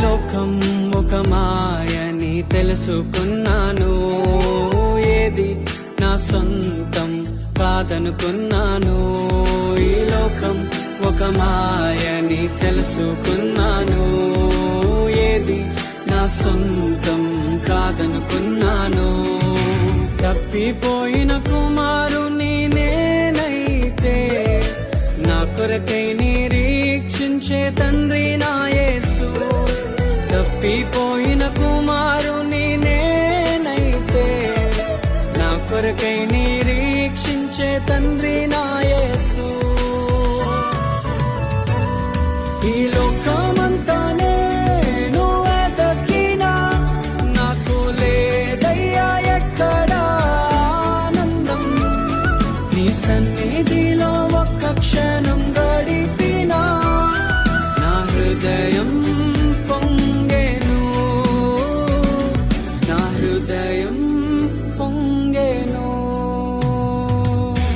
లోకం ఒక మాయని తెలుసుకున్నాను, ఏది నా సొంతం కాదనుకున్నాను. ఈ లోకం ఒక మాయని తెలుసుకున్నాను, ఏది నా సొంతం కాదనుకున్నాను. తప్పిపోయిన కుమారుని నేనైతే, నా కొరకై నిరీక్షించే తండ్రి నా యేసు. తప్పిపోయిన కుమారుని నేనైతే, నా కొరకై నిరీక్షించే తండ్రి నా యేసు.